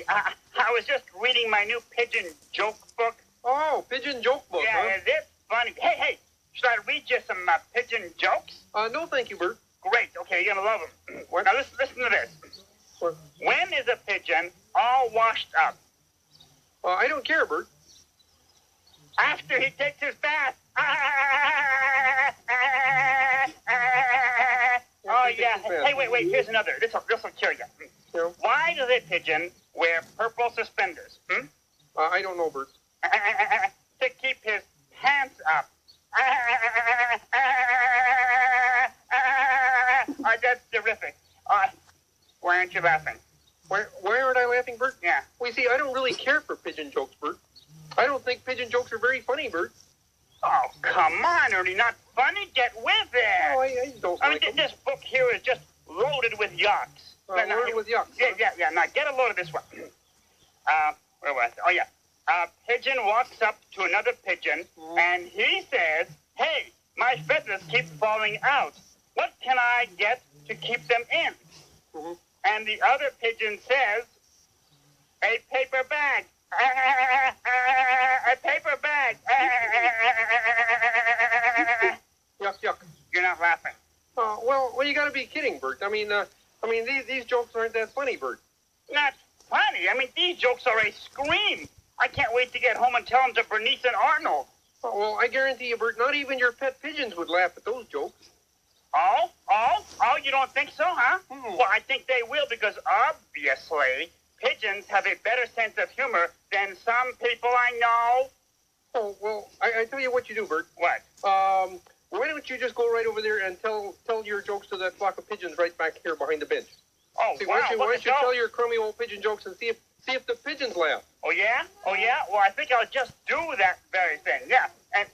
Hey, I was just reading my new pigeon joke book. Oh, pigeon joke book, Yeah, huh? is it funny? Hey, should I read you some pigeon jokes? No, thank you, Bert. Great. Okay, you're gonna love them. What? Now listen to this. What? When is a pigeon all washed up? I don't care, Bert. After he takes his bath. Oh yeah. Hey, wait. Here's another. This will kill you. Yeah. Why does a pigeon wear purple suspenders? I don't know, Bert. To keep his pants up. That's terrific. Why aren't you laughing? Why aren't I laughing, Bert? Yeah. Well, you see, I don't really care for pigeon jokes, Bert. I don't think pigeon jokes are very funny, Bert. Oh, come on, Ernie. Not funny? Get with it. Oh, I don't like them. This book here is just loaded with yucks. Loaded with yucks. Yeah. Now, get a load of this one. Where was it? Oh, yeah. A pigeon walks up to another pigeon, and he says, "Hey, my feathers keep falling out. What can I get to keep them in?" Mm-hmm. And the other pigeon says, "A paper bag." A paper bag. Yuck. You're not laughing. Well, you got to be kidding, Bert. I mean, these jokes aren't that funny, Bert. Not funny. I mean, these jokes are a scream. I can't wait to get home and tell them to Bernice and Arnold. Oh, well, I guarantee you, Bert, not even your pet pigeons would laugh at those jokes. Oh, you don't think so, huh? Hmm. Well, I think they will because obviously pigeons have a better sense of humor than some people I know. Oh, well, I tell you what you do, Bert. What? Why don't you just go right over there and tell your jokes to that flock of pigeons right back here behind the bench? Oh, See, wow. why don't you tell your crummy old pigeon jokes and see if the pigeons laugh? Oh, yeah? Well, I think I'll just do that very thing. Yeah. And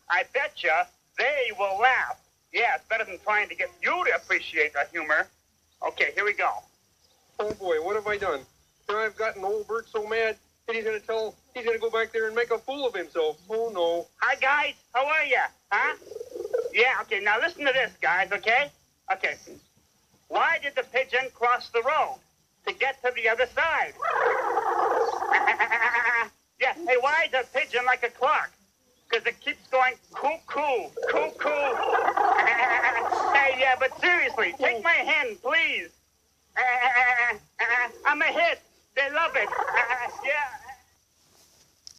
I bet you they will laugh. Yeah, it's better than trying to get you to appreciate the humor. Okay, here we go. Oh, boy, what have I done? Now I've gotten old Bert so mad that he's going to go back there and make a fool of himself. Oh, no. Hi, guys. How are you? Huh? Yeah, okay, now listen to this, guys, okay? Okay. Why did the pigeon cross the road? To get to the other side. Yeah, hey, why is a pigeon like a clock? Because it keeps going cuckoo. Hey, yeah, but seriously, take my hand, please. I'm a hit. They love it. Yeah.